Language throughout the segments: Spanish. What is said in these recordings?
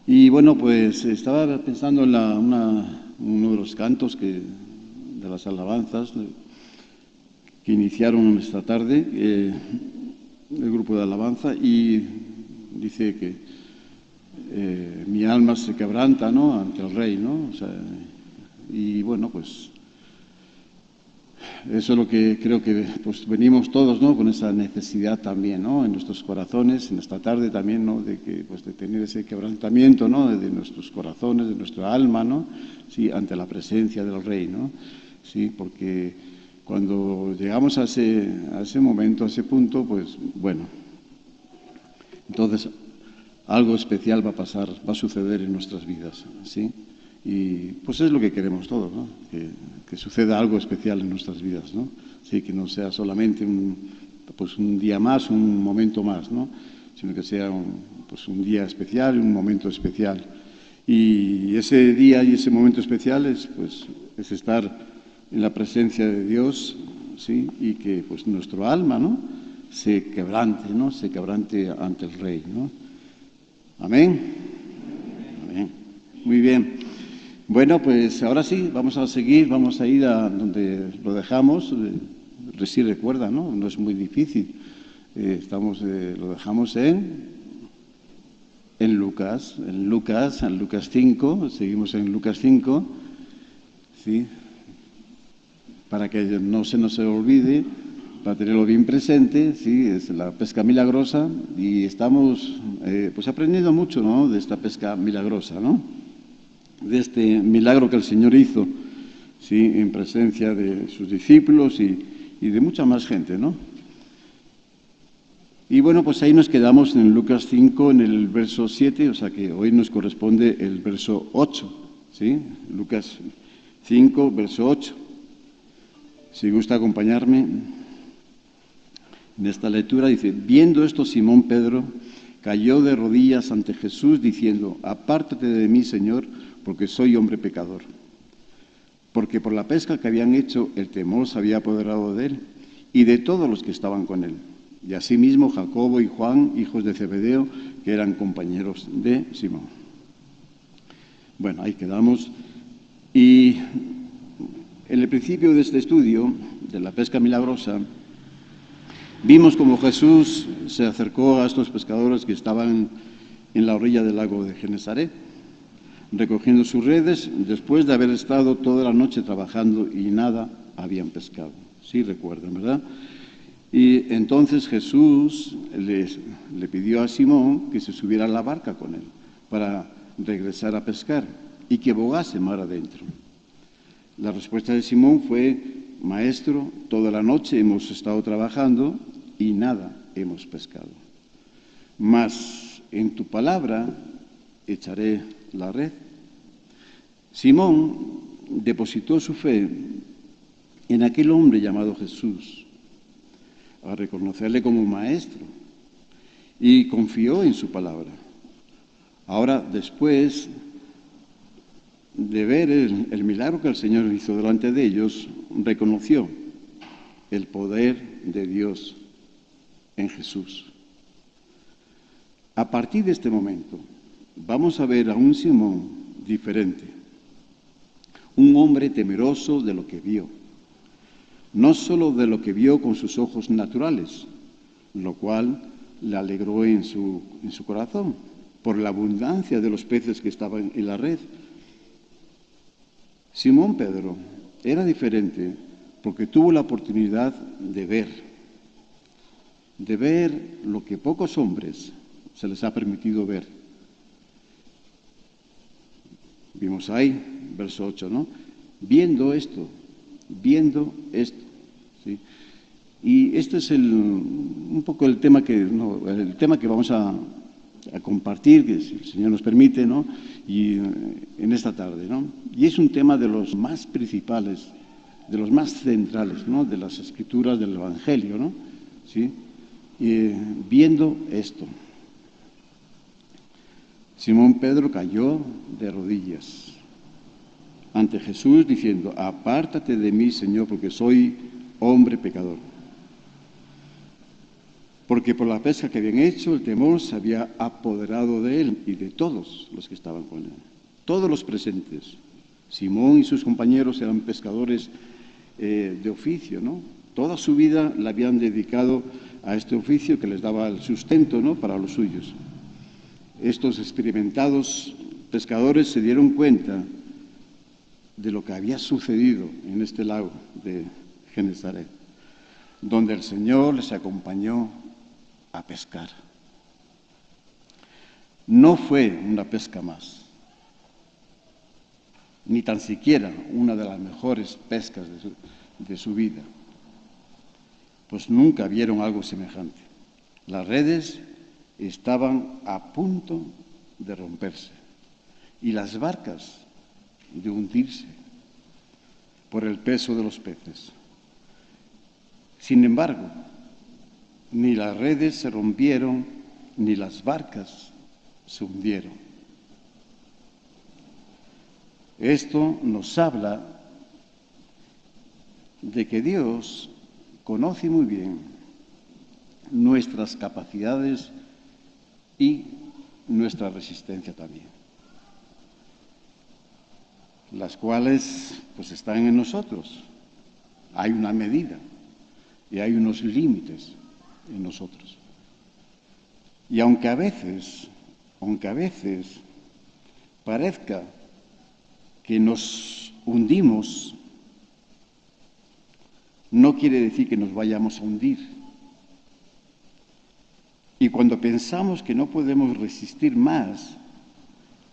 Y bueno, pues estaba pensando en uno de los cantos de las alabanzas que iniciaron esta tarde, el grupo de alabanza, y dice que mi alma se quebranta, ¿no?, ante el Rey, ¿no? O sea, y bueno, pues eso es lo que creo que pues venimos todos, ¿no?, con esa necesidad también, ¿no?, en nuestros corazones, en esta tarde también, ¿no?, de tener ese quebrantamiento, ¿no?, de nuestros corazones, de nuestra alma, ¿no?, sí, ante la presencia del Rey, ¿no? Sí, porque cuando llegamos a ese momento, a ese punto, pues bueno, entonces algo especial va a pasar, va a suceder en nuestras vidas, ¿sí? Y pues es lo que queremos todos, ¿no? Que suceda algo especial en nuestras vidas, ¿no? Sí, que no sea solamente un día más, un momento más, ¿no? Sino que sea un día especial, un momento especial. Y ese día y ese momento especial es estar en la presencia de Dios, ¿sí? Y que pues nuestro alma, ¿no?, se quebrante, ¿no?, se quebrante ante el Rey, ¿no? Amén. Amén. Muy bien. Bueno, pues ahora sí, vamos a seguir, vamos a ir a donde lo dejamos. Sí, recuerda, ¿no? No es muy difícil. Lo dejamos en Lucas 5, seguimos en Lucas 5, ¿sí? Para que no se nos olvide, para tenerlo bien presente, sí, es la pesca milagrosa, y estamos pues aprendiendo mucho, ¿no?, de esta pesca milagrosa, ¿no?, de este milagro que el Señor hizo, sí, en presencia de sus discípulos y de mucha más gente, ¿no? Y bueno, pues ahí nos quedamos en Lucas 5, en el verso 7, o sea que hoy nos corresponde el verso 8, ¿sí? Lucas 5, verso 8. Si gusta acompañarme en esta lectura, dice: viendo esto, Simón Pedro cayó de rodillas ante Jesús, diciendo: apártate de mí, Señor, porque soy hombre pecador. Porque por la pesca que habían hecho, el temor se había apoderado de él y de todos los que estaban con él. Y asimismo Jacobo y Juan, hijos de Zebedeo, que eran compañeros de Simón. Bueno, ahí quedamos. Y en el principio de este estudio de la pesca milagrosa, vimos cómo Jesús se acercó a estos pescadores que estaban en la orilla del lago de Genesaret, recogiendo sus redes después de haber estado toda la noche trabajando y nada habían pescado. Sí recuerdan, ¿verdad? Y entonces Jesús le pidió a Simón que se subiera a la barca con él para regresar a pescar y que bogase mar adentro. La respuesta de Simón fue: Maestro, toda la noche hemos estado trabajando y nada hemos pescado. Mas en tu palabra echaré la red. Simón depositó su fe en aquel hombre llamado Jesús, a reconocerle como maestro, y confió en su palabra. Ahora, después de ver el milagro que el Señor hizo delante de ellos, reconoció el poder de Dios en Jesús. A partir de este momento, vamos a ver a un Simón diferente, un hombre temeroso de lo que vio, no solo de lo que vio con sus ojos naturales, lo cual le alegró en su corazón, por la abundancia de los peces que estaban en la red. Simón Pedro era diferente porque tuvo la oportunidad de ver lo que pocos hombres se les ha permitido ver. Vimos ahí, verso 8, ¿no? Viendo esto, ¿sí? Y este es un poco el tema que vamos a compartir, que si el Señor nos permite, ¿no?, y en esta tarde, ¿no? Y es un tema de los más principales, de los más centrales, ¿no?, de las Escrituras, del Evangelio, ¿no? ¿Sí? Viendo esto, Simón Pedro cayó de rodillas ante Jesús diciendo: apártate de mí, Señor, porque soy hombre pecador. porque por la pesca que habían hecho, el temor se había apoderado de él y de todos los que estaban con él, todos los presentes. Simón y sus compañeros eran pescadores de oficio, ¿no? Toda su vida la habían dedicado a este oficio que les daba el sustento, ¿no?, para los suyos. Estos experimentados pescadores se dieron cuenta de lo que había sucedido en este lago de Genesaret, donde el Señor les acompañó a pescar. No fue una pesca más, ni tan siquiera una de las mejores pescas de su vida, pues nunca vieron algo semejante. Las redes estaban a punto de romperse y las barcas de hundirse por el peso de los peces. Sin embargo, ni las redes se rompieron, ni las barcas se hundieron. Esto nos habla de que Dios conoce muy bien nuestras capacidades y nuestra resistencia también, las cuales pues están en nosotros. Hay una medida y hay unos límites en nosotros. Y aunque a veces parezca que nos hundimos, no quiere decir que nos vayamos a hundir. Y cuando pensamos que no podemos resistir más,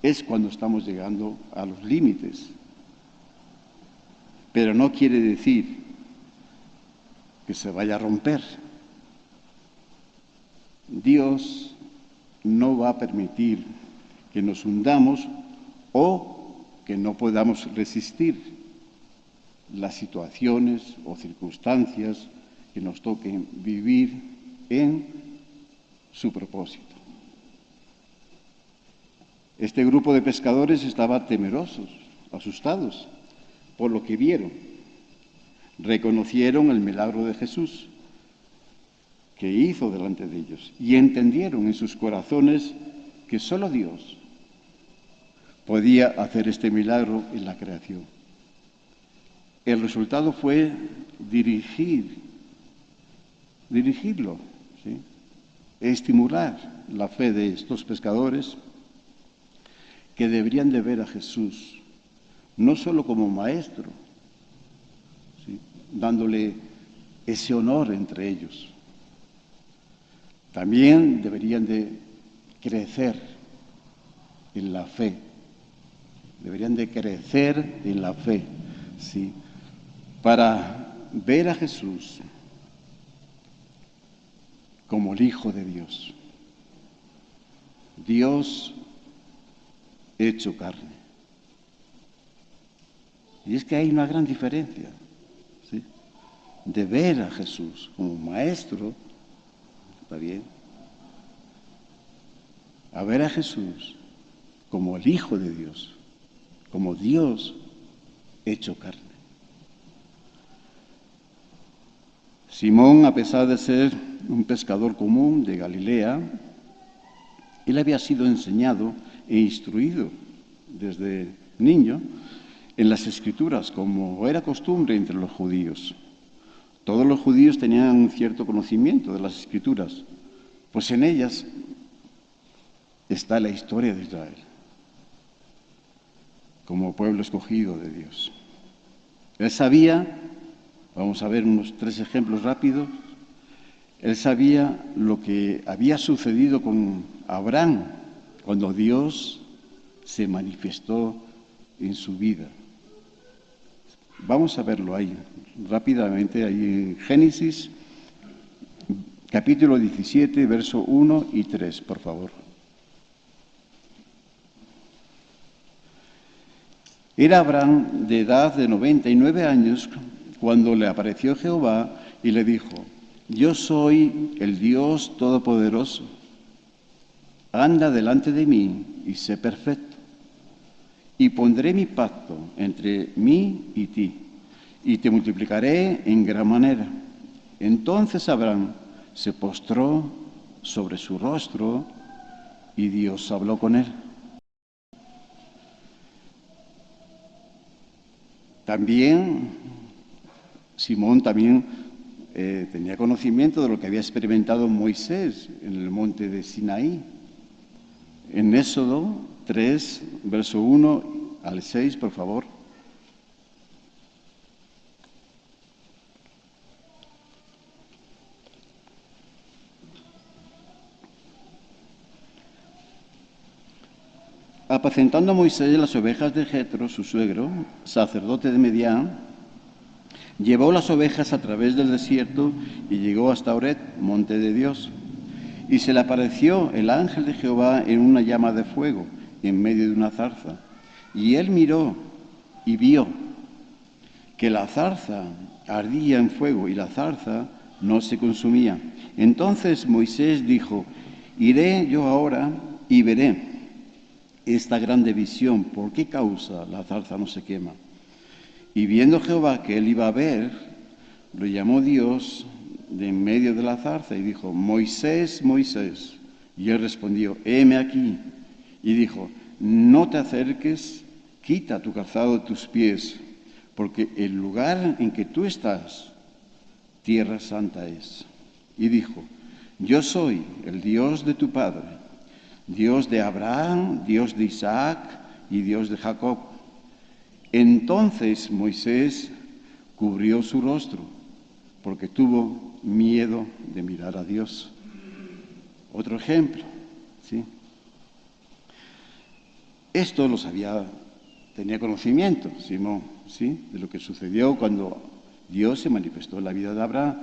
es cuando estamos llegando a los límites. Pero no quiere decir que se vaya a romper. Dios no va a permitir que nos hundamos o que no podamos resistir las situaciones o circunstancias que nos toquen vivir en su propósito. Este grupo de pescadores estaba temerosos, asustados por lo que vieron. Reconocieron el milagro de Jesús que hizo delante de ellos y entendieron en sus corazones que solo Dios podía hacer este milagro en la creación. El resultado fue dirigirlo, ¿sí?, estimular la fe de estos pescadores que deberían de ver a Jesús no solo como maestro, ¿sí?, dándole ese honor entre ellos. También deberían de crecer en la fe, ¿sí?, para ver a Jesús como el Hijo de Dios, Dios hecho carne. Y es que hay una gran diferencia, ¿sí?, de ver a Jesús como maestro, ¿está bien?, a ver a Jesús como el Hijo de Dios, como Dios hecho carne. Simón, a pesar de ser un pescador común de Galilea, él había sido enseñado e instruido desde niño en las Escrituras, como era costumbre entre los judíos. Todos los judíos tenían un cierto conocimiento de las Escrituras, pues en ellas está la historia de Israel, como pueblo escogido de Dios. Él sabía, vamos a ver unos 3 ejemplos rápidos, él sabía lo que había sucedido con Abraham cuando Dios se manifestó en su vida. Vamos a verlo ahí, rápidamente, ahí en Génesis, capítulo 17, verso 1 y 3, por favor. Era Abraham de edad de 99 años cuando le apareció Jehová y le dijo: Yo soy el Dios Todopoderoso. Anda delante de mí y sé perfecto. Y pondré mi pacto entre mí y ti, y te multiplicaré en gran manera. Entonces Abraham se postró sobre su rostro y Dios habló con él. También, Simón también tenía conocimiento de lo que había experimentado Moisés en el monte de Sinaí. En Éxodo 3, verso 1 al 6, por favor. Apacentando Moisés las ovejas de Jetro, su suegro, sacerdote de Midian, llevó las ovejas a través del desierto y llegó hasta Oret, monte de Dios. Y se le apareció el ángel de Jehová en una llama de fuego, en medio de una zarza. Y él miró y vio que la zarza ardía en fuego y la zarza no se consumía. Entonces Moisés dijo: iré yo ahora y veré esta grande visión, ¿por qué causa la zarza no se quema? Y viendo Jehová que él iba a ver, lo llamó Dios de en medio de la zarza y dijo: Moisés, Moisés. Y él respondió: heme aquí. Y dijo: no te acerques, quita tu calzado de tus pies, porque el lugar en que tú estás, tierra santa es. Y dijo: yo soy el Dios de tu padre, Dios de Abraham, Dios de Isaac y Dios de Jacob. Entonces Moisés cubrió su rostro, porque tuvo miedo de mirar a Dios. Otro ejemplo, ¿sí? Esto lo sabía, tenía conocimiento Simón, ¿sí?, de lo que sucedió cuando Dios se manifestó en la vida de Abraham,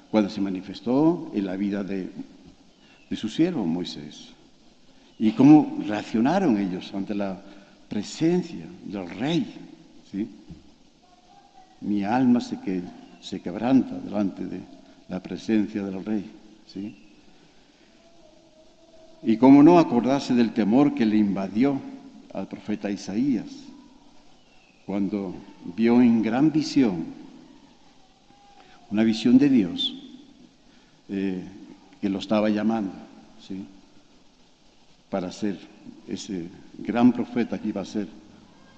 cuando se manifestó en la vida de su siervo Moisés. Y cómo reaccionaron ellos ante la presencia del Rey, ¿sí? Mi alma se quebranta delante de la presencia del Rey, ¿sí? Y cómo no acordarse del temor que le invadió al profeta Isaías cuando vio en gran visión, una visión de Dios que lo estaba llamando, ¿sí?, para ser ese gran profeta que iba a ser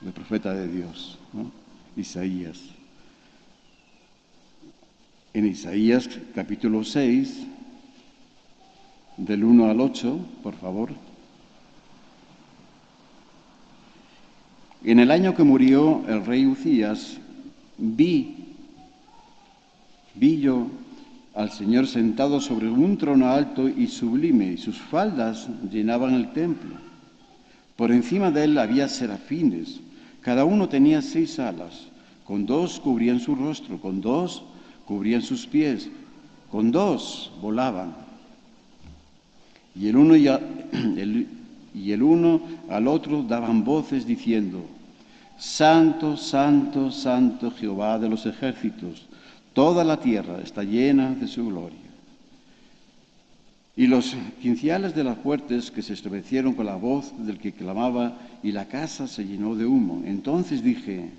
el profeta de Dios, ¿no? Isaías. En Isaías capítulo 6, del 1 al 8, por favor. En el año que murió el rey Uzías, vi yo al Señor sentado sobre un trono alto y sublime, y sus faldas llenaban el templo. Por encima de él había serafines, cada uno tenía 6 alas, con 2 cubrían su rostro, con 2 cubrían sus pies, con 2 volaban. Y el uno al otro daban voces diciendo: Santo, santo, santo Jehová de los ejércitos, toda la tierra está llena de su gloria. Y los quinciales de las puertas que se estremecieron con la voz del que clamaba, y la casa se llenó de humo. Entonces dije: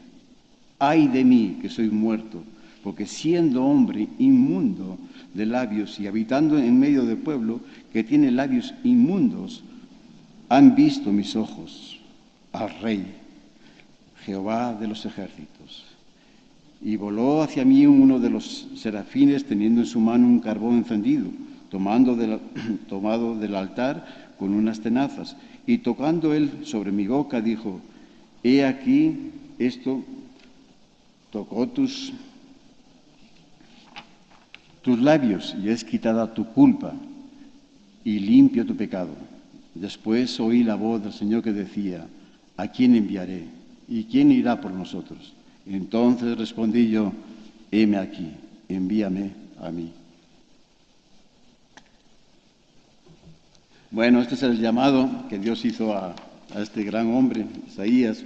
ay de mí, que soy muerto, porque siendo hombre inmundo de labios y habitando en medio de pueblo que tiene labios inmundos, han visto mis ojos al Rey, Jehová de los ejércitos. Y voló hacia mí uno de los serafines teniendo en su mano un carbón encendido, tomado del altar con unas tenazas, y tocando él sobre mi boca dijo: he aquí, esto tocó tus labios y es quitada tu culpa y limpio tu pecado. Después oí la voz del Señor que decía: ¿a quién enviaré? ¿Y quién irá por nosotros? Entonces respondí yo: heme aquí, envíame a mí. Bueno, este es el llamado que Dios hizo a este gran hombre, Isaías.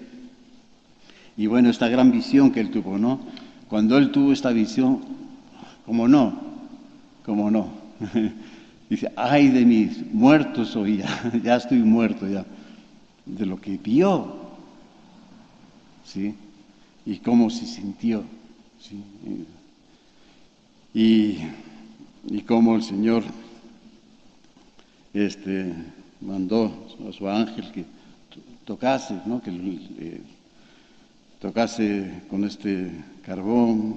Y bueno, esta gran visión que él tuvo, ¿no? Cuando él tuvo esta visión, ¿cómo no? Dice: ay de mí, muerto soy ya, ya estoy muerto ya, de lo que vio, ¿sí? Y cómo se sintió, ¿sí? Y y cómo el Señor mandó a su ángel que tocase, ¿no? Que tocase con este carbón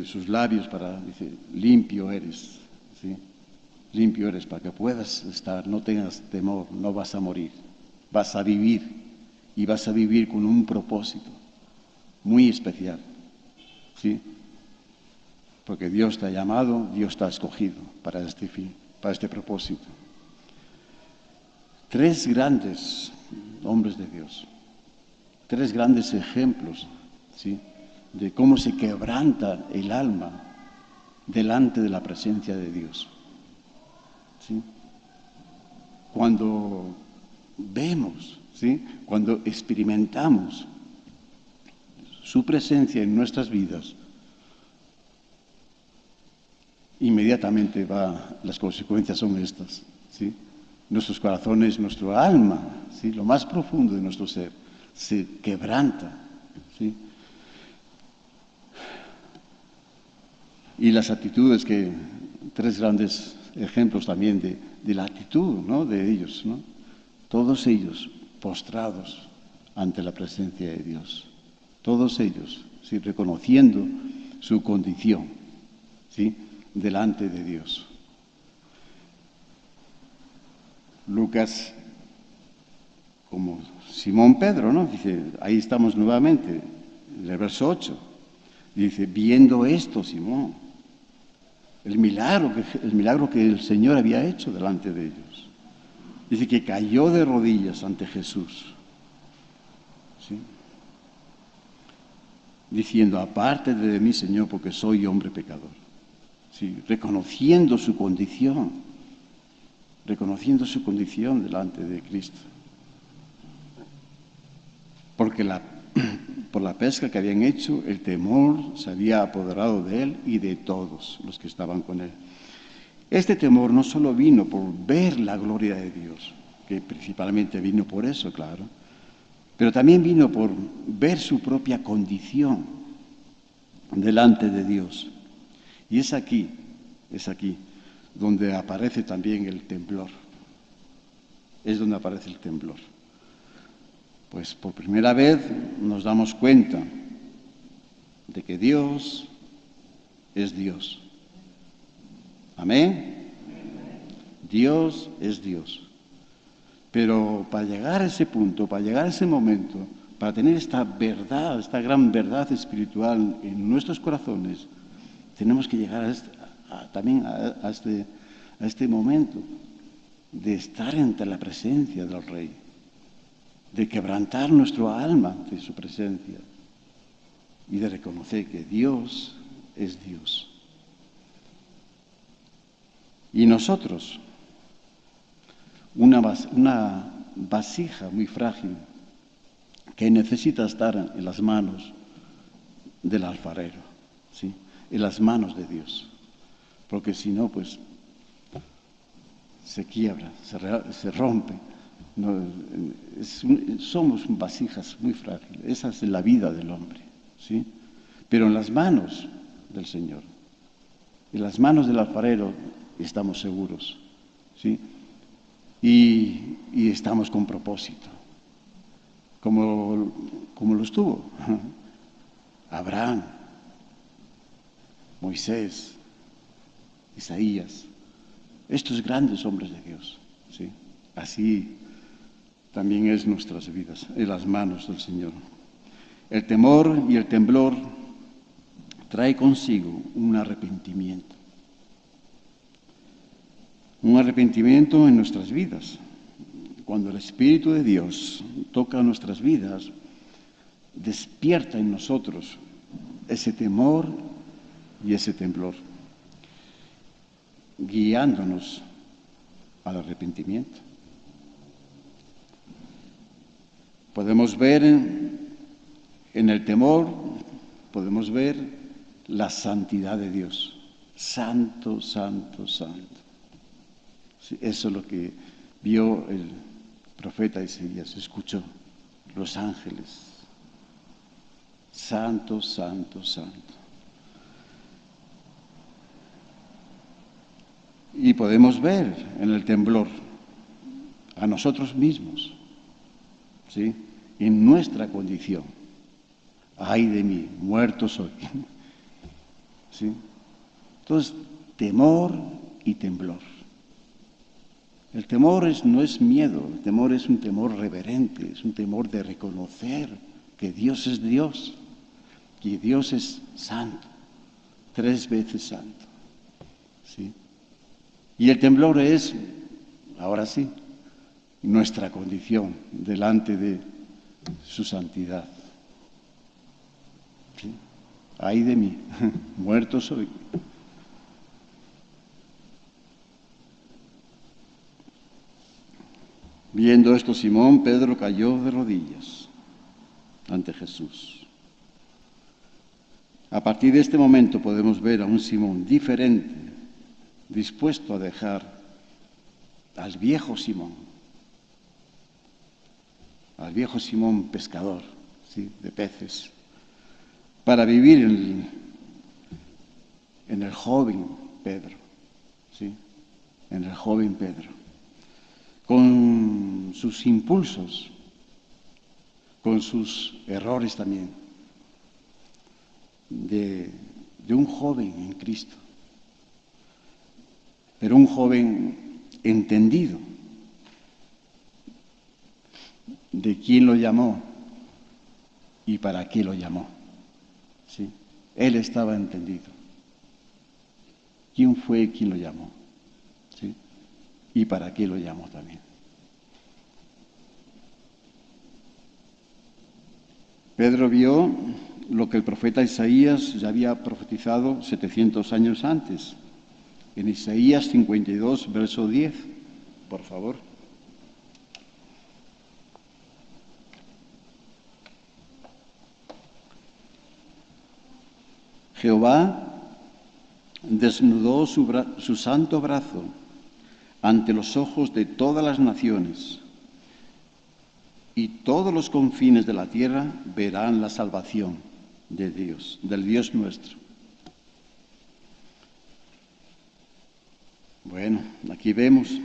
sus labios para, dice, limpio eres, ¿sí? Limpio eres para que puedas estar, no tengas temor, no vas a morir, vas a vivir y vas a vivir con un propósito muy especial, ¿sí? Porque Dios te ha llamado, Dios te ha escogido para este fin, para este propósito. 3 grandes hombres de Dios, 3 grandes ejemplos, ¿sí? De cómo se quebranta el alma delante de la presencia de Dios, ¿sí? Cuando vemos, ¿sí? Cuando experimentamos su presencia en nuestras vidas, inmediatamente las consecuencias son estas, ¿sí? Nuestros corazones, nuestro alma, ¿sí? Lo más profundo de nuestro ser se quebranta, ¿sí? Y las actitudes 3 grandes ejemplos también de la actitud, ¿no? De ellos, ¿no? Todos ellos postrados ante la presencia de Dios. Todos ellos, ¿sí? Reconociendo su condición, ¿sí? Delante de Dios. Lucas, como Simón Pedro, ¿no? Dice, ahí estamos nuevamente, en el verso 8. Dice, viendo esto, Simón, el milagro que el Señor había hecho delante de ellos. Dice que cayó de rodillas ante Jesús, ¿sí? Diciendo, apártate de mí, Señor, porque soy hombre pecador. ¿Sí? Reconociendo su condición delante de Cristo. Porque por la pesca que habían hecho, el temor se había apoderado de él y de todos los que estaban con él. Este temor no solo vino por ver la gloria de Dios, que principalmente vino por eso, claro, pero también vino por ver su propia condición delante de Dios. Y es aquí donde aparece también el temblor. Es donde aparece el temblor. Pues por primera vez nos damos cuenta de que Dios es Dios. Amén. Dios es Dios. Pero para llegar a ese punto, para llegar a ese momento, para tener esta verdad, esta gran verdad espiritual en nuestros corazones, tenemos que llegar también a este momento de estar ante la presencia del Rey, de quebrantar nuestro alma ante su presencia y de reconocer que Dios es Dios. Y nosotros, una vasija muy frágil que necesita estar en las manos del alfarero, ¿sí? En las manos de Dios, porque si no, pues se quiebra, se rompe. No, somos vasijas muy frágiles, esa es la vida del hombre, ¿sí? Pero en las manos del Señor, en las manos del alfarero estamos seguros, ¿sí? Y estamos con propósito, como lo estuvo Abraham, Moisés, Isaías, estos grandes hombres de Dios, ¿sí? Así también es nuestras vidas, en las manos del Señor. El temor y el temblor trae consigo un arrepentimiento en nuestras vidas. Cuando el Espíritu de Dios toca nuestras vidas, despierta en nosotros ese temor y ese temblor, guiándonos al arrepentimiento. Podemos ver en el temor, podemos ver la santidad de Dios. Santo, santo, santo. Sí, eso es lo que vio el profeta Isaías, escuchó los ángeles. Santo, santo, santo. Y podemos ver en el temblor a nosotros mismos, ¿sí? En nuestra condición. ¡Ay de mí, muerto soy! ¿Sí? Entonces, temor y temblor. El temor no es miedo, el temor es un temor reverente, es un temor de reconocer que Dios es Dios, que Dios es santo, 3 veces santo. ¿Sí? Y el temblor es, ahora sí, nuestra condición delante de su santidad. ¿Sí? ¡Ay de mí, muerto soy! Viendo esto, Simón Pedro cayó de rodillas ante Jesús. A partir de este momento podemos ver a un Simón diferente, dispuesto a dejar al viejo Simón pescador, ¿sí?, de peces, para vivir en el joven Pedro, ¿sí?, en el joven Pedro, con sus impulsos, con sus errores también, de un joven en Cristo, pero un joven entendido de quién lo llamó y para qué lo llamó. ¿Sí? Él estaba entendido. ¿Quién fue quien lo llamó? ¿Sí? Y para qué lo llamó también. Pedro vio lo que el profeta Isaías ya había profetizado 700 años antes, en Isaías 52, verso 10, por favor. Jehová desnudó su santo brazo ante los ojos de todas las naciones, y todos los confines de la tierra verán la salvación de Dios, del Dios nuestro. Bueno, aquí vemos,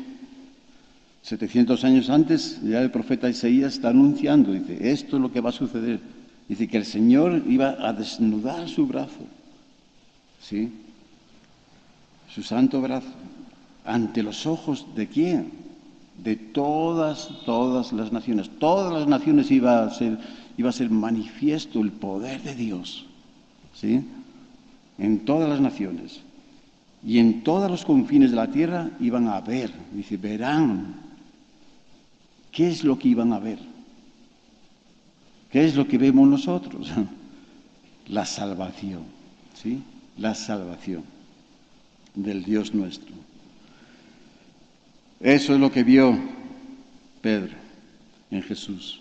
700 años antes, ya el profeta Isaías está anunciando, dice, esto es lo que va a suceder. Dice que el Señor iba a desnudar su brazo, ¿sí?, su santo brazo, ante los ojos ¿de quién? De todas las naciones. Todas las naciones iba a ser manifiesto el poder de Dios, ¿sí?, en todas las naciones. Y en todos los confines de la tierra iban a ver, dice, verán. ¿Qué es lo que iban a ver? ¿Qué es lo que vemos nosotros? La salvación, ¿sí? La salvación del Dios nuestro. Eso es lo que vio Pedro en Jesús.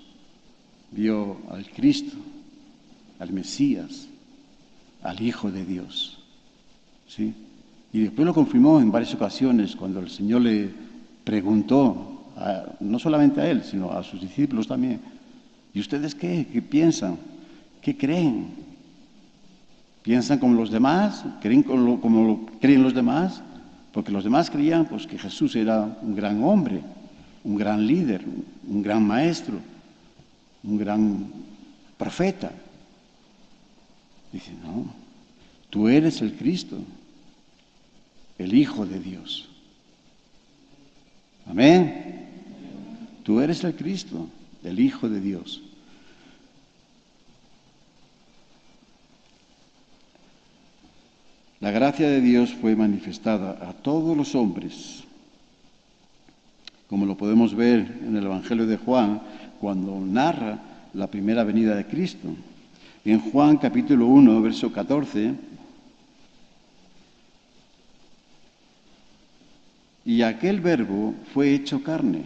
Vio al Cristo, al Mesías, al Hijo de Dios, ¿sí? Y después lo confirmó en varias ocasiones cuando el Señor le preguntó, no solamente a él, sino a sus discípulos también, ¿y ustedes qué? ¿Qué piensan? ¿Qué creen? ¿Piensan como los demás? ¿Creen como lo creen los demás? Porque los demás creían pues, que Jesús era un gran hombre, un gran líder, un gran maestro, un gran profeta. Dice, no, tú eres el Cristo, el Hijo de Dios. Amén. Tú eres el Cristo, el Hijo de Dios. La gracia de Dios fue manifestada a todos los hombres, como lo podemos ver en el Evangelio de Juan, cuando narra la primera venida de Cristo. En Juan capítulo 1, verso 14, y aquel verbo fue hecho carne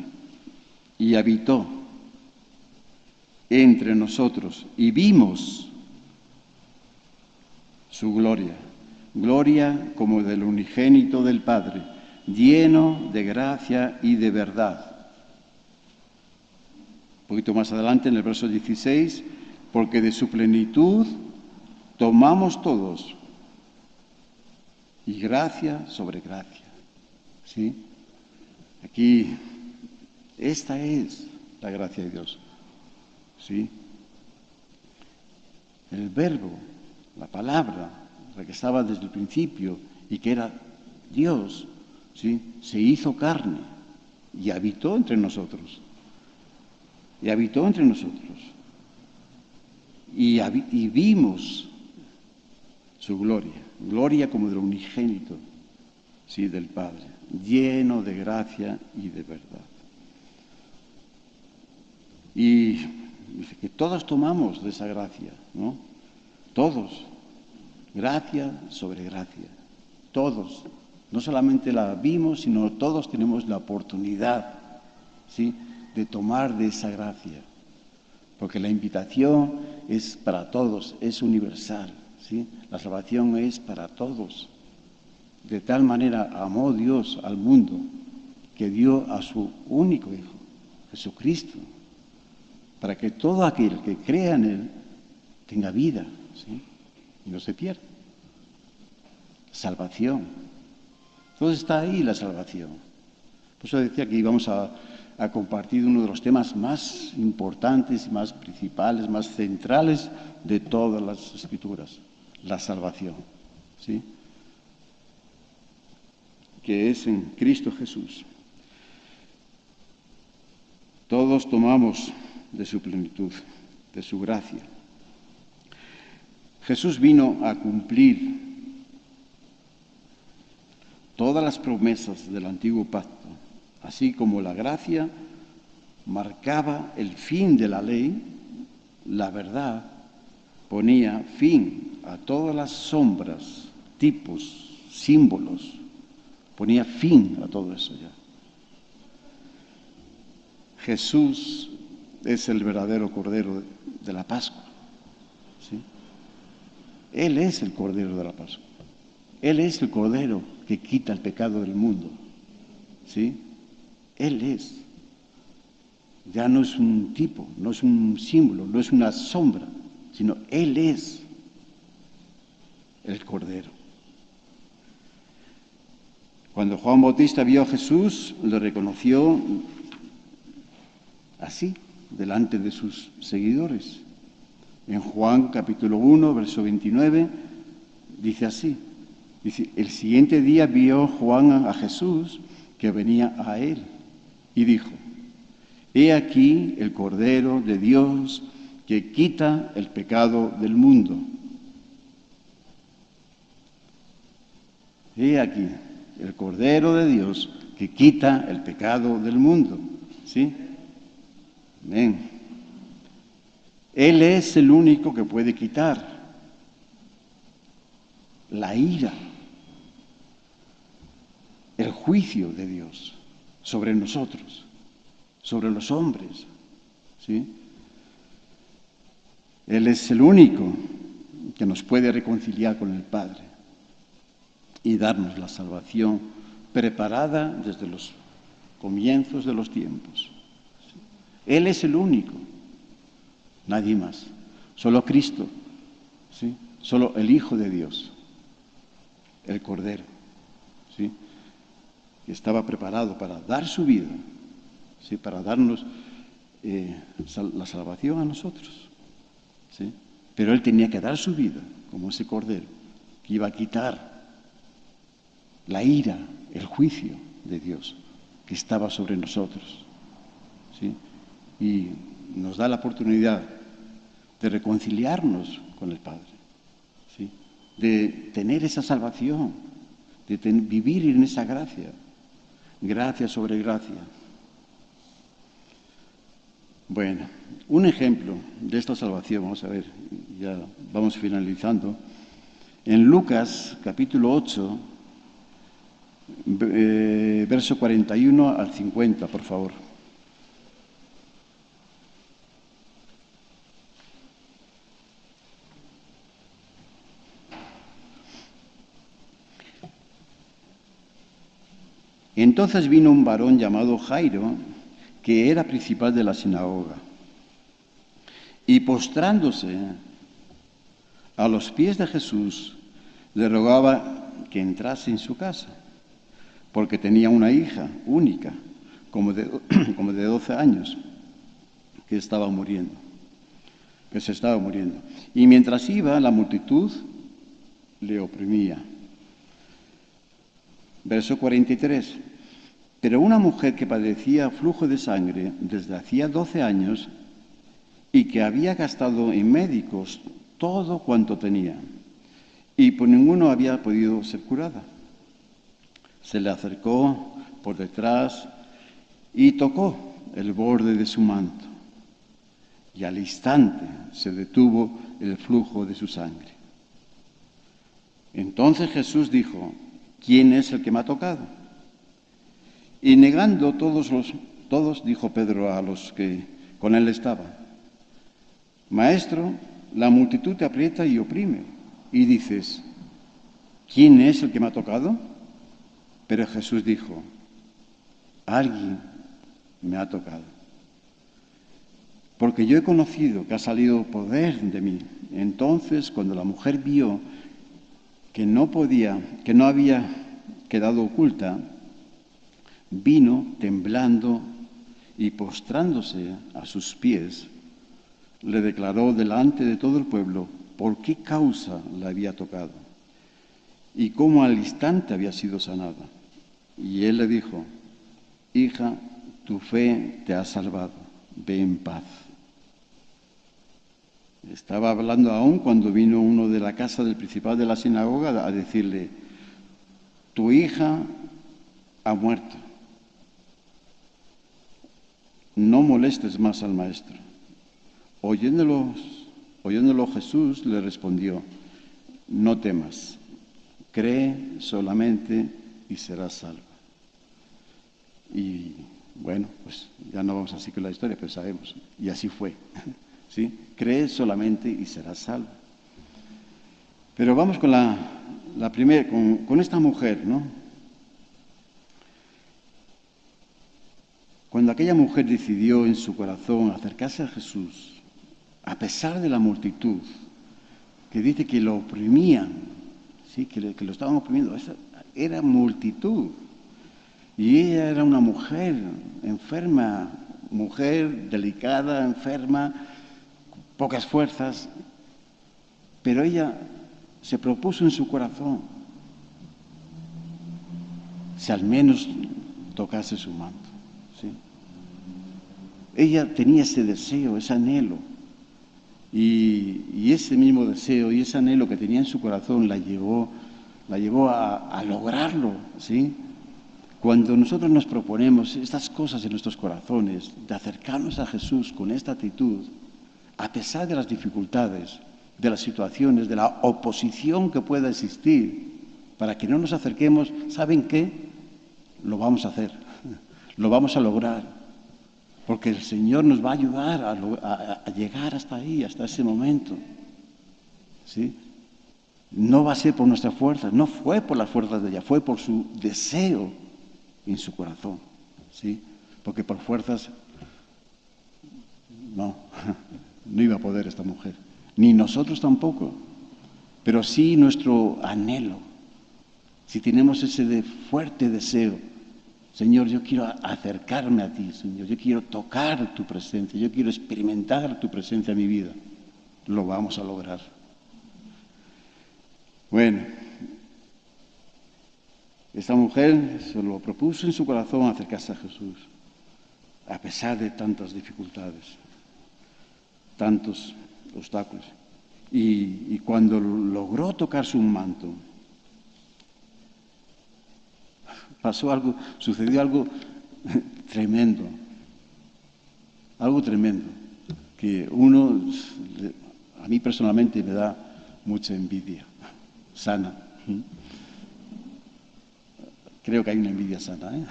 y habitó entre nosotros y vimos su gloria. Gloria como del unigénito del Padre, lleno de gracia y de verdad. Un poquito más adelante, en el verso 16, porque de su plenitud tomamos todos, y gracia sobre gracia. ¿Sí? Aquí, esta es la gracia de Dios. ¿Sí? El verbo, la palabra, la que estaba desde el principio y que era Dios, ¿sí? Se hizo carne y habitó entre nosotros. Y habitó entre nosotros. Y vimos su gloria como del unigénito, ¿sí? Del Padre, lleno de gracia y de verdad. Y dice que todos tomamos de esa gracia, ¿no? Todos, gracia sobre gracia, todos. No solamente la vimos, sino todos tenemos la oportunidad, ¿sí? De tomar de esa gracia. Porque la invitación es para todos, es universal, ¿sí? La salvación es para todos. De tal manera amó Dios al mundo que dio a su único Hijo, Jesucristo, para que todo aquel que crea en Él tenga vida, ¿sí? Y no se pierda. Salvación. Entonces está ahí la salvación. Por eso decía que íbamos a compartir uno de los temas más importantes y más principales, más centrales de todas las Escrituras, la salvación, ¿sí? Que es en Cristo Jesús. Todos tomamos de su plenitud, de su gracia. Jesús vino a cumplir todas las promesas del antiguo pacto, así como la gracia marcaba el fin de la ley, la verdad ponía fin a todas las sombras, tipos, símbolos, ponía fin a todo eso ya. Jesús es el verdadero Cordero de la Pascua, ¿sí? Él es el Cordero de la Pascua. Él es el Cordero que quita el pecado del mundo, ¿sí? Él es. Ya no es un tipo, no es un símbolo, no es una sombra, sino Él es el Cordero. Cuando Juan Bautista vio a Jesús, lo reconoció así, delante de sus seguidores. En Juan capítulo 1, verso 29, dice así. Dice, el siguiente día vio Juan a Jesús que venía a él y dijo, he aquí el Cordero de Dios que quita el pecado del mundo. He aquí el Cordero de Dios que quita el pecado del mundo. ¿Sí? Amén. Él es el único que puede quitar la ira, el juicio de Dios sobre nosotros, sobre los hombres, ¿sí? Él es el único que nos puede reconciliar con el Padre y darnos la salvación preparada desde los comienzos de los tiempos. Él es el único, nadie más, solo Cristo, ¿sí? Solo el Hijo de Dios, el Cordero, ¿sí? Que estaba preparado para dar su vida, ¿sí? Para darnos la salvación a nosotros, ¿sí? Pero Él tenía que dar su vida como ese Cordero que iba a quitar la ira, el juicio de Dios que estaba sobre nosotros, ¿sí? Y nos da la oportunidad de reconciliarnos con el Padre, ¿sí? De tener esa salvación, de vivir en esa gracia, gracia sobre gracia. Bueno, un ejemplo de esta salvación, vamos a ver, ya vamos finalizando. En Lucas capítulo 8, verso 41 al 50, por favor. Entonces vino un varón llamado Jairo, que era principal de la sinagoga, y postrándose a los pies de Jesús, le rogaba que entrase en su casa, porque tenía una hija única, como de 12 años, que se estaba muriendo. Y mientras iba, la multitud le oprimía. Verso 43. Pero una mujer que padecía flujo de sangre desde hacía 12 años y que había gastado en médicos todo cuanto tenía, y por ninguno había podido ser curada, se le acercó por detrás y tocó el borde de su manto, y al instante se detuvo el flujo de su sangre. Entonces Jesús dijo: ¿quién es el que me ha tocado? Y negando todos, dijo Pedro a los que con él estaban: Maestro, la multitud te aprieta y oprime, y dices: ¿quién es el que me ha tocado? Pero Jesús dijo: alguien me ha tocado, porque yo he conocido que ha salido poder de mí. Entonces, cuando la mujer vio que no había quedado oculta, vino temblando y postrándose a sus pies, le declaró delante de todo el pueblo por qué causa la había tocado y cómo al instante había sido sanada. Y él le dijo: hija, tu fe te ha salvado, ve en paz. Estaba hablando aún cuando vino uno de la casa del principal de la sinagoga a decirle: tu hija ha muerto, no molestes más al maestro. Oyéndolo Jesús le respondió: no temas, cree solamente y serás salva. Y bueno, pues ya no vamos así con la historia, pero sabemos, y así fue. ¿Sí? Cree solamente y serás salva. Pero vamos con la primera, con esta mujer, ¿no? Cuando aquella mujer decidió en su corazón acercarse a Jesús, a pesar de la multitud, que dice que lo oprimían, ¿sí? que lo estaban oprimiendo, esa era multitud. Y ella era una mujer enferma, mujer delicada, enferma, pocas fuerzas, pero ella se propuso en su corazón si al menos tocase su manto. ¿Sí? Ella tenía ese deseo, ese anhelo, y ese mismo deseo y ese anhelo que tenía en su corazón la llevó a lograrlo, ¿sí? Cuando nosotros nos proponemos estas cosas en nuestros corazones, de acercarnos a Jesús con esta actitud, a pesar de las dificultades, de las situaciones, de la oposición que pueda existir, para que no nos acerquemos, ¿saben qué? Lo vamos a hacer, lo vamos a lograr, porque el Señor nos va a ayudar a llegar hasta ahí, hasta ese momento. ¿Sí? No va a ser por nuestras fuerzas, no fue por las fuerzas de ella, fue por su deseo en su corazón. ¿Sí? Porque por fuerzas no iba a poder esta mujer, ni nosotros tampoco, pero sí nuestro anhelo. Si tenemos ese fuerte deseo: Señor, yo quiero acercarme a ti, Señor, yo quiero tocar tu presencia, yo quiero experimentar tu presencia en mi vida, lo vamos a lograr. Bueno, esta mujer se lo propuso en su corazón acercarse a Jesús, a pesar de tantas dificultades, tantos obstáculos. Y cuando logró tocar su manto, sucedió algo tremendo, que a mí personalmente me da mucha envidia, sana. Creo que hay una envidia sana, ¿eh?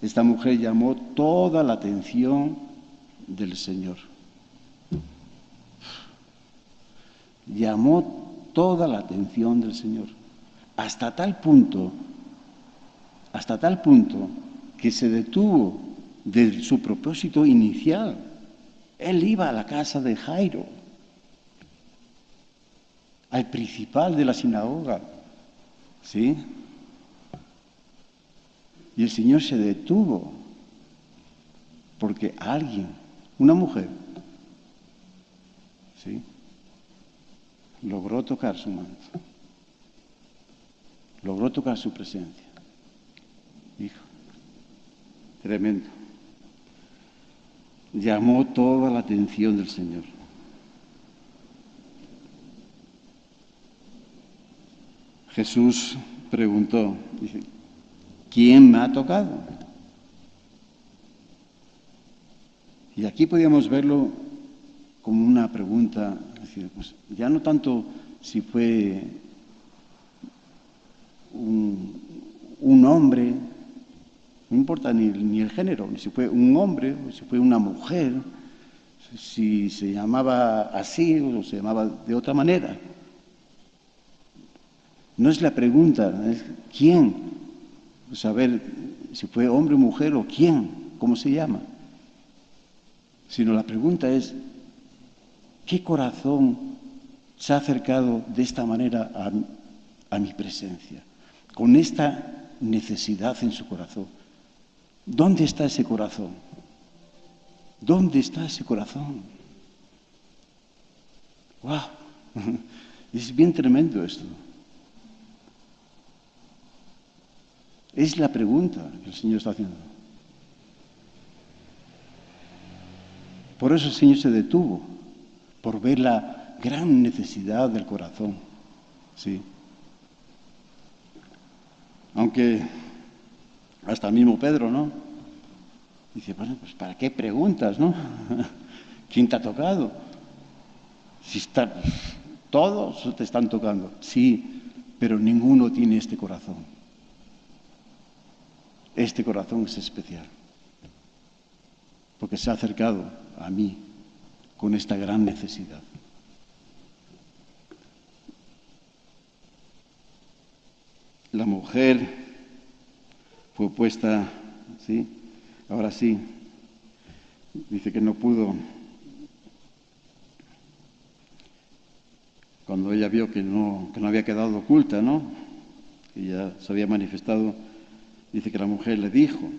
Esta mujer llamó toda la atención del Señor. Llamó toda la atención del Señor, hasta tal punto que se detuvo de su propósito inicial. Él iba a la casa de Jairo. al principal de la sinagoga, ¿sí? Y el Señor se detuvo porque alguien, una mujer, ¿sí?, logró tocar su manto, logró tocar su presencia. Hijo, tremendo. Llamó toda la atención del Señor. Jesús preguntó, dice, ¿quién me ha tocado? Y aquí podíamos verlo como una pregunta, es decir, pues ya no tanto si fue un hombre, no importa ni el género, ni si fue un hombre o si fue una mujer, si se llamaba así o se llamaba de otra manera. No es la pregunta, es quién, saber si fue hombre o mujer o quién, cómo se llama. Sino la pregunta es, ¿qué corazón se ha acercado de esta manera a mi presencia? Con esta necesidad en su corazón. ¿Dónde está ese corazón? ¿Dónde está ese corazón? ¡Wow! Es bien tremendo esto. Es la pregunta que el Señor está haciendo. Por eso el Señor se detuvo, por ver la gran necesidad del corazón. Sí. Aunque hasta el mismo Pedro, ¿no? Dice, bueno, pues ¿para qué preguntas, no? ¿Quién te ha tocado? Si todos te están tocando, sí, pero ninguno tiene este corazón. Este corazón es especial, porque se ha acercado a mí con esta gran necesidad. La mujer fue puesta, ¿sí? Ahora sí, dice que no pudo. Cuando ella vio que no había quedado oculta, ¿no? Que ya se había manifestado, dice que la mujer le dijo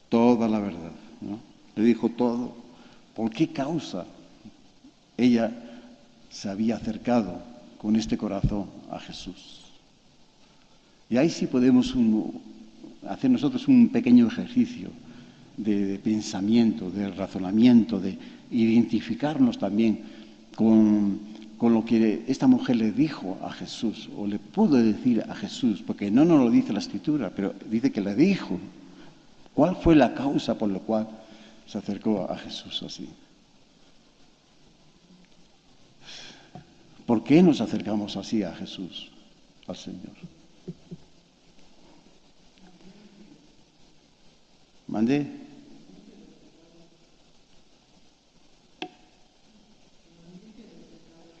toda la verdad, ¿no? Le dijo todo. ¿Por qué causa ella se había acercado con este corazón a Jesús? Y ahí sí podemos hacer nosotros un pequeño ejercicio de pensamiento, de razonamiento, de identificarnos también con lo que esta mujer le dijo a Jesús, o le pudo decir a Jesús, porque no nos lo dice la Escritura, pero dice que le dijo. ¿Cuál fue la causa por la cual se acercó a Jesús así? ¿Por qué nos acercamos así a Jesús, al Señor? ¿Mandé?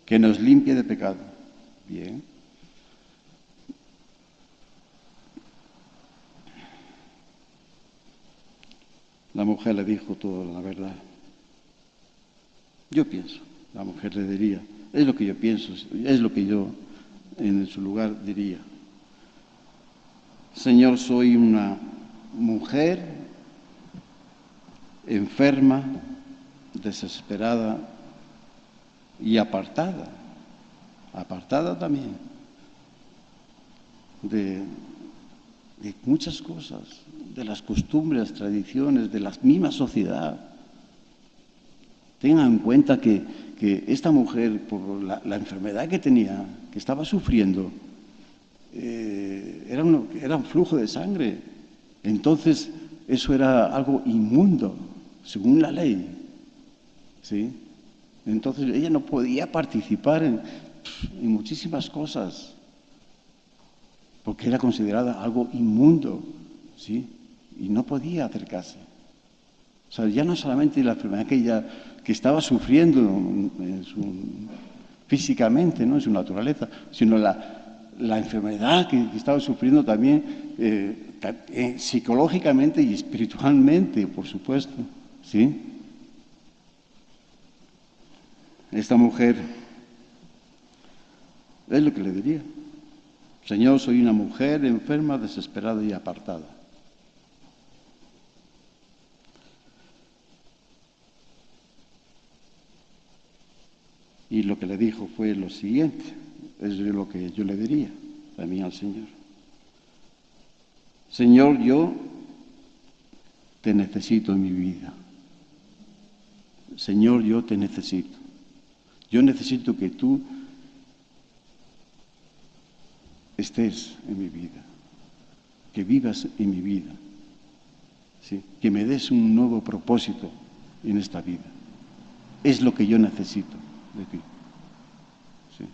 Que nos limpie de pecado. Bien. La mujer le dijo toda la verdad. Yo pienso, la mujer le diría, es lo que yo pienso, es lo que yo en su lugar diría. Señor, soy una mujer enferma, desesperada y apartada también de muchas cosas, de las costumbres, tradiciones, de la misma sociedad. Tengan en cuenta que esta mujer, por la enfermedad que tenía, que estaba sufriendo, era un flujo de sangre. Entonces, eso era algo inmundo, según la ley. ¿Sí? Entonces, ella no podía participar en muchísimas cosas, porque era considerada algo inmundo, ¿sí? Y no podía acercarse. O sea, ya no solamente la enfermedad que estaba sufriendo físicamente, ¿no?, en su naturaleza, sino la enfermedad que estaba sufriendo también psicológicamente y espiritualmente, por supuesto, ¿sí? Esta mujer Es lo que le diría. Señor, soy una mujer enferma, desesperada y apartada. Y lo que le dijo fue lo siguiente, es lo que yo le diría también al Señor. Señor, yo te necesito en mi vida. Señor, yo te necesito. Yo necesito que tú estés en mi vida, que vivas en mi vida, ¿sí? Que me des un nuevo propósito en esta vida. Es lo que yo necesito de ti. ¿Sí?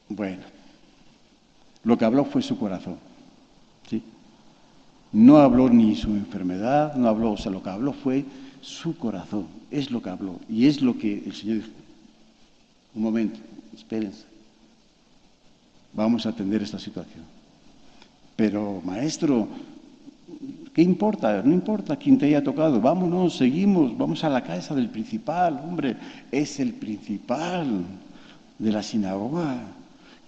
Bueno, lo que habló fue su corazón, ¿sí? No habló ni su enfermedad, no habló, o sea, lo que habló fue su corazón, es lo que habló, y es lo que el Señor dijo. Un momento, espérense, vamos a atender esta situación. Pero, maestro, ¿qué importa? No importa quién te haya tocado, vámonos, seguimos, vamos a la casa del principal, hombre, es el principal de la sinagoga.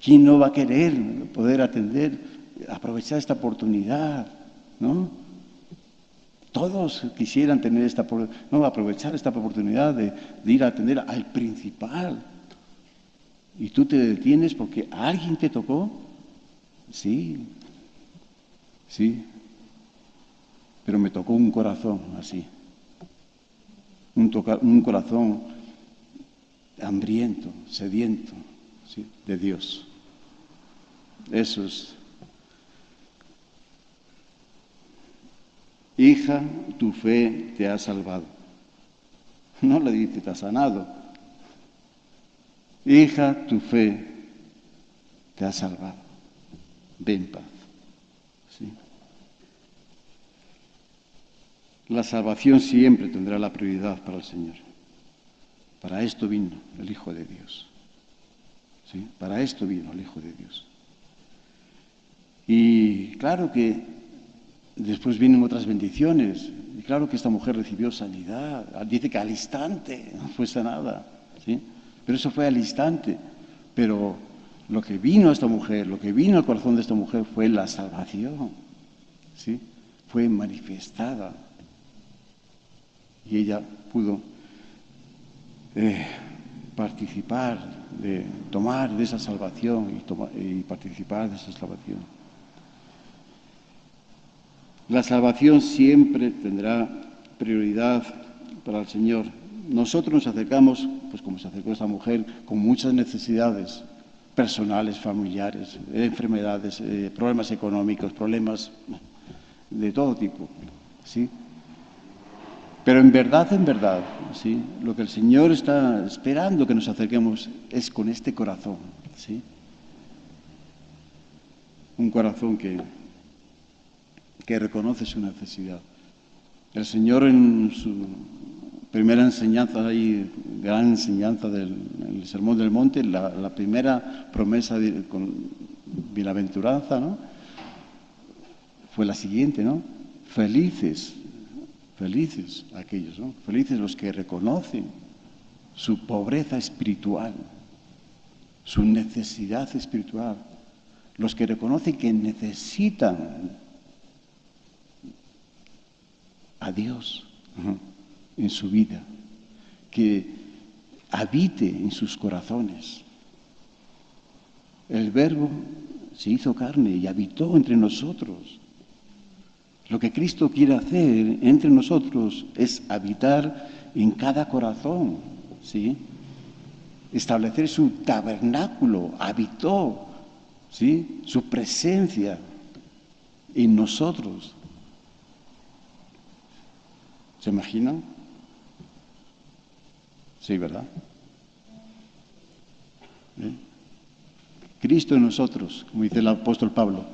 ¿Quién no va a querer poder atender, aprovechar esta oportunidad, ¿no? Todos quisieran tener aprovechar esta oportunidad de ir a atender al principal. ¿Y tú te detienes porque alguien te tocó? Sí, sí. Pero me tocó un corazón así. Un corazón hambriento, sediento, ¿sí? De Dios. Eso es. Hija, tu fe te ha salvado. No le dice te ha sanado. Hija, tu fe te ha salvado. Ve en paz. ¿Sí? La salvación siempre tendrá la prioridad para el Señor. Para esto vino el Hijo de Dios. ¿Sí? Para esto vino el Hijo de Dios. Y claro que después vienen otras bendiciones. Y claro que esta mujer recibió sanidad. Dice que al instante fue sanada. ¿Sí? Pero eso fue al instante. Pero lo que vino a esta mujer, lo que vino al corazón de esta mujer fue la salvación. ¿Sí? Fue manifestada. Y ella pudo participar, tomar de esa salvación y participar de esa salvación. La salvación siempre tendrá prioridad para el Señor. Nosotros nos acercamos, pues como se acercó esta mujer, con muchas necesidades personales, familiares, enfermedades, problemas económicos, problemas de todo tipo, ¿sí? Pero en verdad, ¿sí? Lo que el Señor está esperando que nos acerquemos es con este corazón, ¿sí? Un corazón que reconoce su necesidad. El Señor en su primera enseñanza, gran enseñanza del Sermón del Monte, la primera promesa con bienaventuranza, ¿no? Fue la siguiente, ¿no? Felices aquellos, ¿no? Felices los que reconocen su pobreza espiritual, su necesidad espiritual, los que reconocen que necesitan a Dios en su vida, que habite en sus corazones. El Verbo se hizo carne y habitó entre nosotros. Lo que Cristo quiere hacer entre nosotros es habitar en cada corazón, ¿sí? Establecer su tabernáculo, habitó, ¿sí? Su presencia en nosotros. ¿Se imaginan? Sí, ¿verdad? Cristo en nosotros, como dice el apóstol Pablo,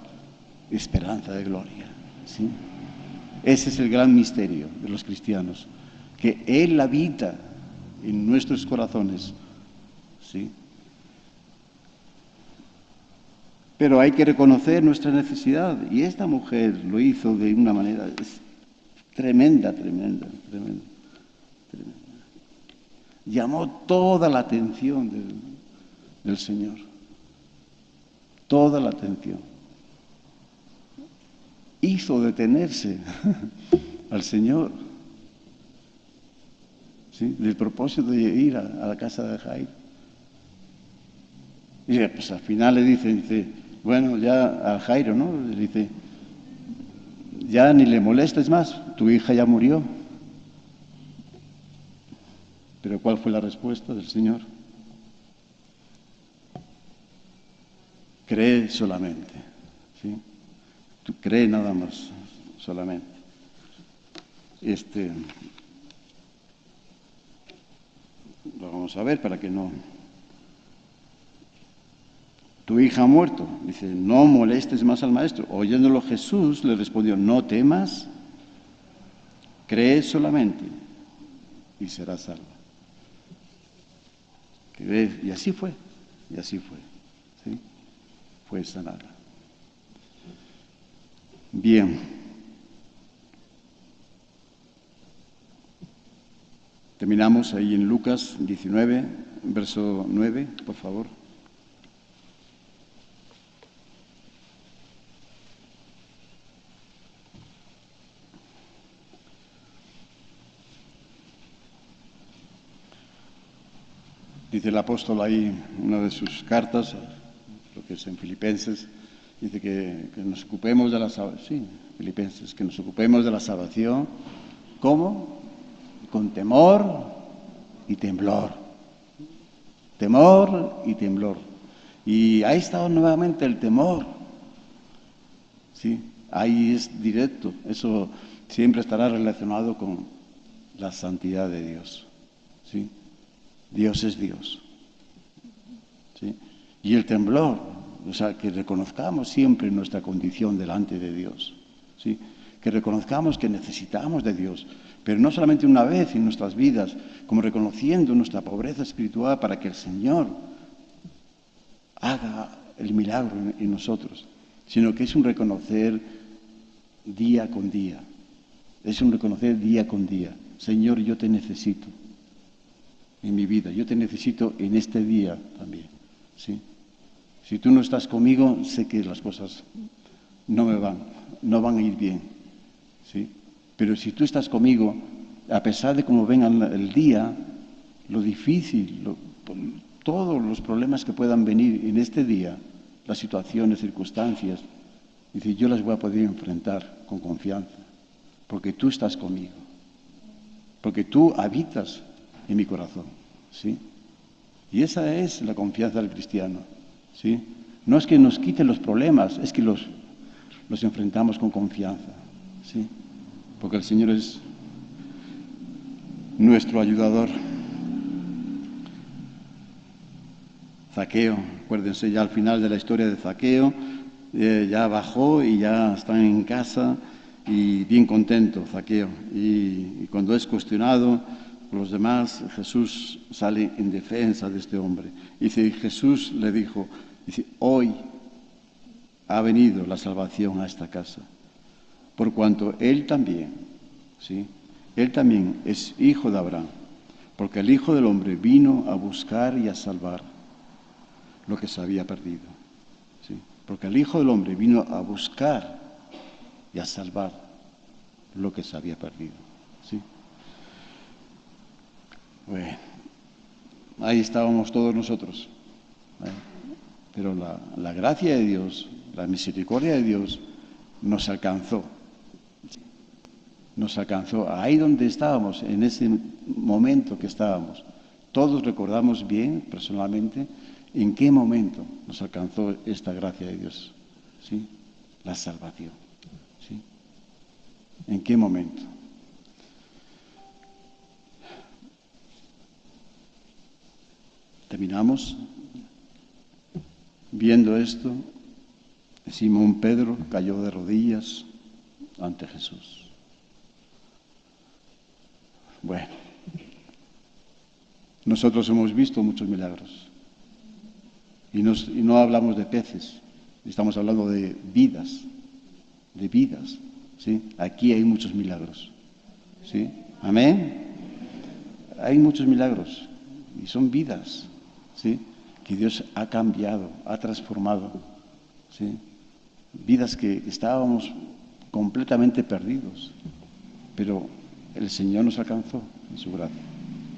esperanza de gloria. ¿Sí? Ese es el gran misterio de los cristianos, que Él habita en nuestros corazones. ¿Sí? Pero hay que reconocer nuestra necesidad, y esta mujer lo hizo de una manera tremenda. llamó toda la atención del Señor. Toda la atención. Hizo detenerse al Señor, ¿sí? Del propósito de ir a la casa de Jairo. Y pues al final le dice, bueno, ya a Jairo, ¿no? Le dice, ya ni le molestes más, tu hija ya murió. Pero ¿cuál fue la respuesta del Señor? Cree solamente, ¿sí? Tú cree nada más, solamente. Lo vamos a ver para que no. Tu hija ha muerto. Dice, no molestes más al maestro. Oyéndolo Jesús le respondió, no temas, cree solamente y serás salva. Y así fue, ¿sí? Fue sanada. Bien. Terminamos ahí en Lucas 19, verso 9, por favor. Dice el apóstol ahí, en una de sus cartas, lo que es en Filipenses, dice que nos ocupemos de la salvación. Sí, Filipenses, que nos ocupemos de la salvación. ¿Cómo? Con temor y temblor. Temor y temblor. Y ahí está nuevamente el temor. ¿Sí? Ahí es directo. Eso siempre estará relacionado con la santidad de Dios. ¿Sí? Dios es Dios. ¿Sí? Y el temblor, o sea, que reconozcamos siempre nuestra condición delante de Dios. ¿Sí? Que reconozcamos que necesitamos de Dios, pero no solamente una vez en nuestras vidas, como reconociendo nuestra pobreza espiritual para que el Señor haga el milagro en nosotros, sino que es un reconocer día con día. Es un reconocer día con día. Señor, yo te necesito en mi vida, yo te necesito en este día también, ¿sí? Si tú no estás conmigo, sé que las cosas no van a ir bien, ¿sí? Pero si tú estás conmigo, a pesar de cómo venga el día, lo difícil, todos los problemas que puedan venir en este día, las situaciones, circunstancias, dice, yo las voy a poder enfrentar con confianza, porque tú estás conmigo, porque tú habitas en mi corazón, ¿sí? Y esa es la confianza del cristiano, ¿sí? No es que nos quiten los problemas, es que los enfrentamos con confianza, ¿sí? Porque el Señor es nuestro ayudador. Zaqueo, acuérdense ya al final de la historia de Zaqueo, ya bajó y ya está en casa y bien contento Zaqueo. Y cuando es cuestionado por los demás, Jesús sale en defensa de este hombre. Dice, Jesús le dijo, dice, hoy ha venido la salvación a esta casa, por cuanto él también, ¿sí? Él también es hijo de Abraham, porque el Hijo del Hombre vino a buscar y a salvar lo que se había perdido, ¿sí? Porque el Hijo del Hombre vino a buscar y a salvar lo que se había perdido, ¿sí? Bueno, ahí estábamos todos nosotros, ¿eh? Pero la gracia de Dios, la misericordia de Dios nos alcanzó ahí donde estábamos, en ese momento que estábamos. Todos recordamos bien, personalmente, en qué momento nos alcanzó esta gracia de Dios, ¿sí? La salvación, ¿sí? ¿En qué momento? Terminamos viendo esto. Simón Pedro cayó de rodillas ante Jesús. Bueno, nosotros hemos visto muchos milagros y no hablamos de peces, estamos hablando de vidas, ¿sí? Aquí hay muchos milagros, ¿sí? Amén. Hay muchos milagros Y son vidas, ¿sí?, que Dios ha cambiado, ha transformado, ¿sí?, vidas que estábamos completamente perdidos, pero el Señor nos alcanzó en su gracia,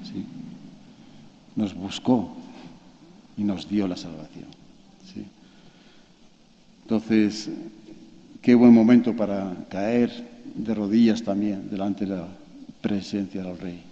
¿sí?, nos buscó y nos dio la salvación, ¿sí? Entonces, qué buen momento para caer de rodillas también delante de la presencia del Rey.